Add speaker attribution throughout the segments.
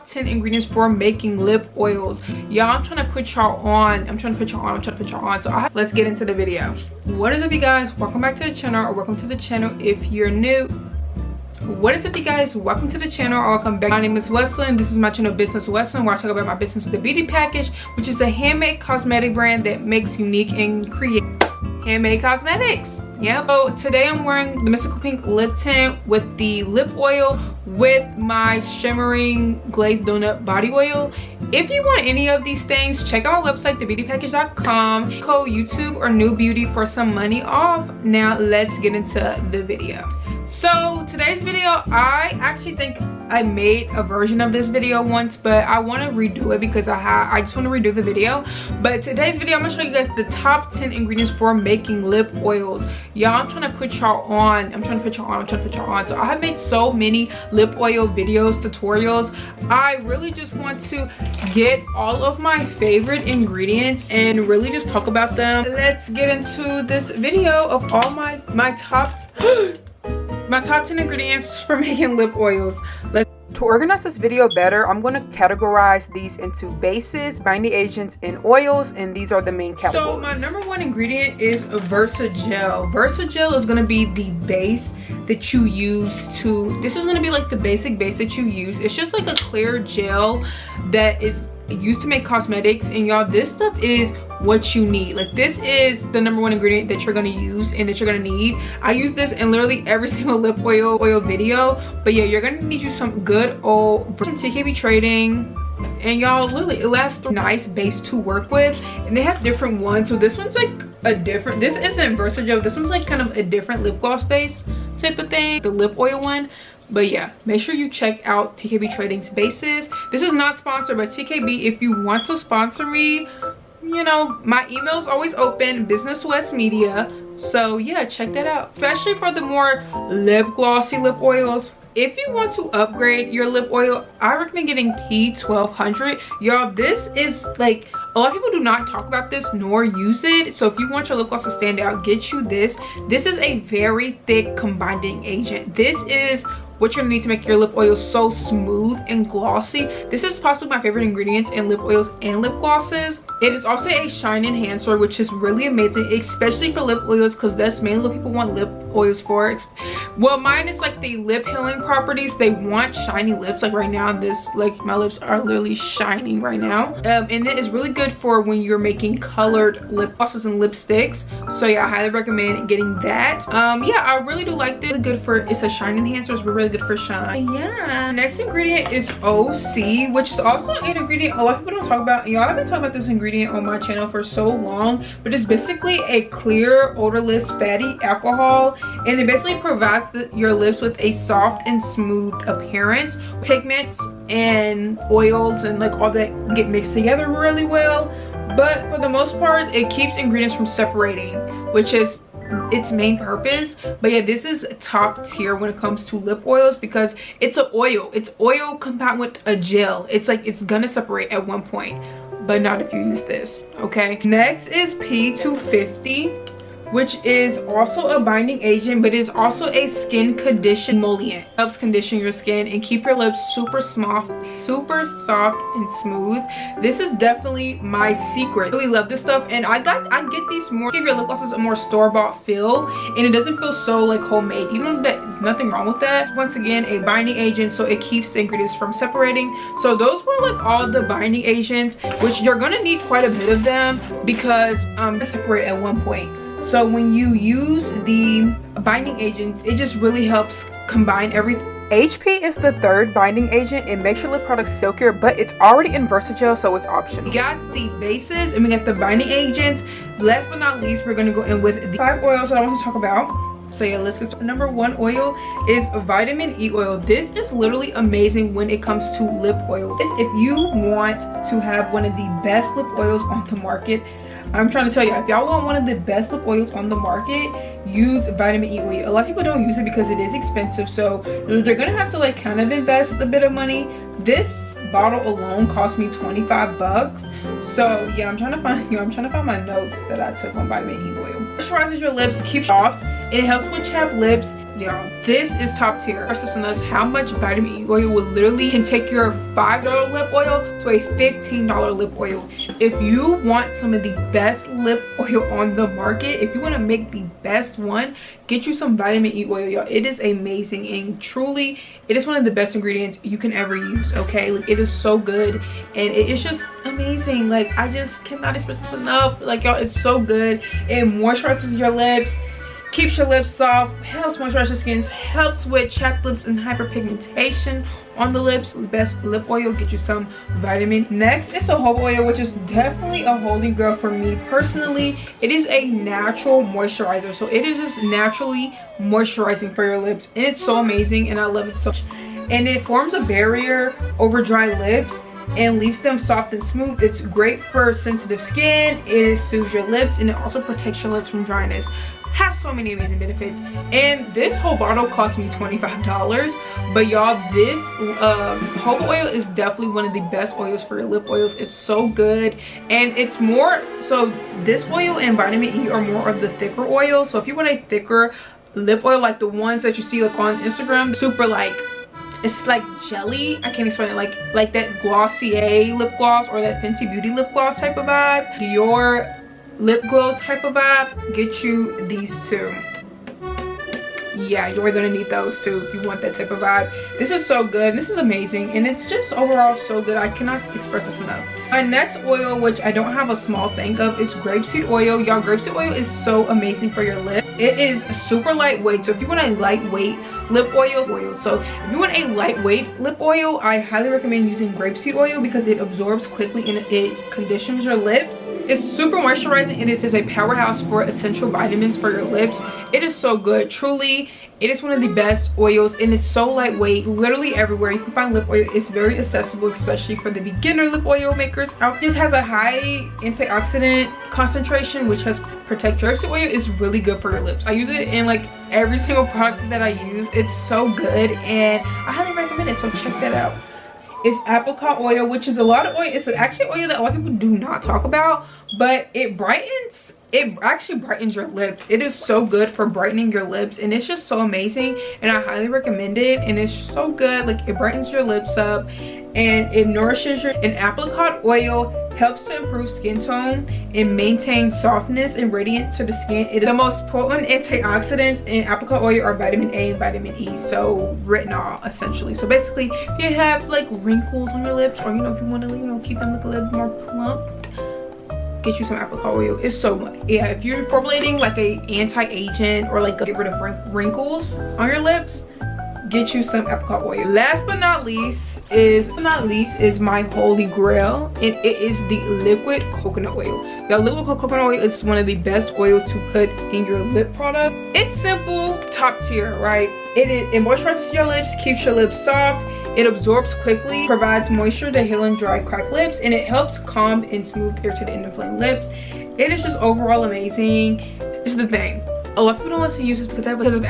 Speaker 1: top 10 ingredients for making lip oils. Y'all, I'm trying to put y'all on. So let's get into the video. What is up, you guys? Welcome back to the channel, or welcome to the channel if you're new. What is up, you guys? Welcome to the channel, or welcome back. My name is Weslynn. This is my channel, Business Weslynn, where I talk about my business, Thebeautypackage, which is a handmade cosmetic brand that makes unique and creative handmade cosmetics. Yeah, so today I'm wearing the Mystical Pink lip tint with the lip oil with my shimmering glazed donut body oil. If you want any of these things, check out my website, thebeautypackage.com. Code YouTube or New Beauty for some money off. Now let's get into the video. So today's video, I actually think I made a version of this video once, but I want to redo it because I just want to redo the video. But today's video, I'm gonna show you guys the top 10 ingredients for making lip oils. Y'all, I'm trying to put y'all on. So I have made so many lip oil videos, tutorials. I really just want to get all of my favorite ingredients and really just talk about them. Let's get into this video of all my top my top 10 ingredients for making lip oils. To organize this video better, I'm going to categorize these into bases, binding agents, and oils, and these are the main categories. So my number one ingredient is VersaGel. VersaGel is going to be the base that you use this is going to be like the basic base that you use. It's just like a clear gel that is used to make cosmetics, and y'all, this stuff is what you need. Like, this is the number one ingredient that you're going to use and that you're going to need. I use this in literally every single lip oil video. But yeah, you're going to need you some good old TKB Trading, and y'all, literally it lasts a nice base to work with. And they have different ones. So this one's like a different, this isn't VersaGel, this one's like kind of a different lip gloss base type of thing, the lip oil one. But yeah, make sure you check out TKB Trading's bases. This is not sponsored by TKB. If you want to sponsor me, you know, my email is always open, Business West Media. So yeah, check that out. Especially for the more lip glossy lip oils. If you want to upgrade your lip oil, I recommend getting P1200. Y'all, this is like, a lot of people do not talk about this nor use it. So if you want your lip gloss to stand out, get you this. This is a very thick combining agent. This is what you're gonna need to make your lip oil so smooth and glossy. This is possibly my favorite ingredients in lip oils and lip glosses. It is also a shine enhancer, which is really amazing, especially for lip oils, because that's mainly what people want lip oils for. Well, mine is like the lip healing properties. They want shiny lips. Like right now, my lips are literally shining right now. And it is really good for when you're making colored lip glosses and lipsticks. So yeah, I highly recommend getting that. Yeah, I really do like this. Really good for, it's a shine enhancer. It's really good for shine. Yeah. Next ingredient is OC, which is also an ingredient a lot of people don't talk about. Y'all, I've been talking about this ingredient on my channel for so long, but it's basically a clear, odorless, fatty alcohol, and it basically provides your lips with a soft and smooth appearance. Pigments and oils and like all that get mixed together really well, but for the most part, it keeps ingredients from separating, which is its main purpose. But yeah, this is top tier when it comes to lip oils because it's an oil. It's oil combined with a gel. It's like it's gonna separate at one point, but not if you use this. Okay, next is P250, which is also a binding agent, but is also a skin condition emollient. Helps condition your skin and keep your lips super soft and smooth. This is definitely my secret. I really love this stuff, and I get these more, give your lip glosses a more store-bought feel, and it doesn't feel so like homemade, even though there's nothing wrong with that. Once again, a binding agent, so it keeps the ingredients from separating. So those were like all the binding agents, which you're gonna need quite a bit of them because they separate at one point. So when you use the binding agents, it just really helps combine everything. HP is the third binding agent. It makes your lip products silkier, but it's already in VersaGel, so it's optional. We got the bases and we got the binding agents. Last but not least, we're gonna go in with the 5 oils that I want to talk about. So yeah, let's get started. Number 1 oil is vitamin E oil. This is literally amazing when it comes to lip oils. If you want to have one of the best lip oils on the market, I'm trying to tell you, if y'all want one of the best lip oils on the market, use vitamin E oil. A lot of people don't use it because it is expensive, so they're gonna have to like kind of invest a bit of money. This bottle alone cost me 25 bucks. So yeah, I'm trying to find my notes that I took on vitamin E oil. Moisturizes your lips, keeps soft, and it helps with chapped lips. y'all, this is top tier. Assessing us how much vitamin E oil will literally can take your $5 lip oil to a $15 lip oil. If you want some of the best lip oil on the market, if you want to make the best one, get you some vitamin E oil, y'all. It is amazing, and truly it is one of the best ingredients you can ever use. Okay, like, it is so good, and it is just amazing. Like, I just cannot express this enough. Like, y'all, it's so good. It moisturizes your lips, keeps your lips soft, helps moisturize your skin, helps with chapped lips and hyperpigmentation on the lips. The best lip oil, get you some vitamin. Next is jojoba oil, which is definitely a holy grail for me personally. It is a natural moisturizer, so it is just naturally moisturizing for your lips, and it's so amazing, and I love it so much. And it forms a barrier over dry lips and leaves them soft and smooth. It's great for sensitive skin. It soothes your lips, and it also protects your lips from dryness. Has so many amazing benefits, and this whole bottle cost me $25. But y'all, this jojoba oil is definitely one of the best oils for your lip oils. It's so good, and it's more so this oil and vitamin E are more of the thicker oil. So if you want a thicker lip oil, like the ones that you see like on Instagram, super like, it's like jelly, I can't explain it, like that Glossier lip gloss or that Fenty Beauty lip gloss type of vibe, Dior lip glow type of vibe, get you these two. Yeah, you're gonna need those too if you want that type of vibe. This is so good. This is amazing, and it's just overall so good. I cannot express this enough. My next oil, which I don't have a small thing of, is grapeseed oil. Y'all, grapeseed oil is so amazing for your lip. It is super lightweight, so if you want a lightweight lip oil, so if you want a lightweight lip oil, I highly recommend using grapeseed oil because it absorbs quickly and it conditions your lips. It's super moisturizing, and it is a powerhouse for essential vitamins for your lips. It is so good. Truly, it is one of the best oils, and it's so lightweight. Literally everywhere you can find lip oil. It's very accessible, especially for the beginner lip oil makers out. This has a high antioxidant concentration, which has protect your oil. Is really good for your lips. I use it in like every single product that I use. It's so good, and I highly recommend it, so check that out. It's apricot oil, which is a lot of oil. It's actually oil that a lot of people do not talk about, but it actually brightens your lips. It is so good for brightening your lips, and it's just so amazing, and I highly recommend it. And it's so good, like it brightens your lips up, and it nourishes your. And apricot oil helps to improve skin tone and maintain softness and radiance to the skin. The most potent antioxidants in apricot oil are vitamin A and vitamin E, so retinol essentially. So basically, if you have like wrinkles on your lips, or if you want to keep them look a little more plump, get you some apricot oil. It's so, yeah, if you're formulating like a anti-aging or like get rid of wrinkles on your lips, get you some apricot oil. Last but not least is my holy grail, and it is the liquid coconut oil. The liquid coconut oil is one of the best oils to put in your lip product. It's simple, top tier, right? It moisturizes your lips, keeps your lips soft, it absorbs quickly, provides moisture to heal and dry cracked lips, and it helps calm and smooth irritated and inflamed lips. It is just overall amazing. This is the thing, a lot of people don't like to use this because of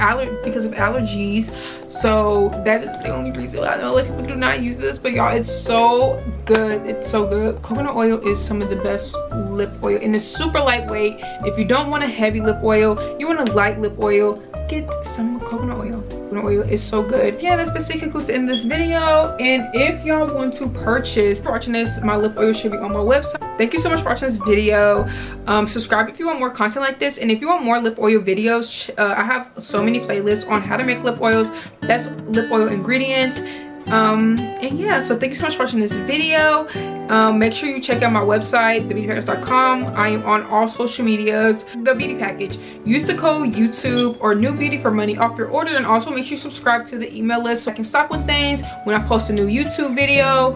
Speaker 1: allergies, so that is the only reason I know like people do not use this. But y'all, it's so good. It's so good. Coconut oil is some of the best lip oil, and it's super lightweight. If you don't want a heavy lip oil, you want a light lip oil, get some coconut oil. Coconut oil is so good. Yeah, that's basically concludes in this video. And if y'all want to purchase my lip oil should be on my website. Thank you so much for watching this video. Subscribe if you want more content like this, and if you want more lip oil videos, I have so many playlists on how to make lip oils, best lip oil ingredients, and yeah, so thank you so much for watching this video. Make sure you check out my website, thebeautypackage.com. I am on all social medias. The Beauty Package. Use the code YouTube or New Beauty for money off your order, and also make sure you subscribe to the email list so I can stock with things when I post a new YouTube video,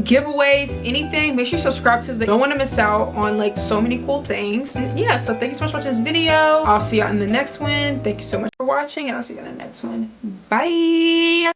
Speaker 1: giveaways, anything. Make sure you subscribe to the, don't want to miss out on like so many cool things. And yeah, so thank you so much for watching this video. I'll see y'all in the next one. Thank you so much for watching, and I'll see you in the next one. Bye.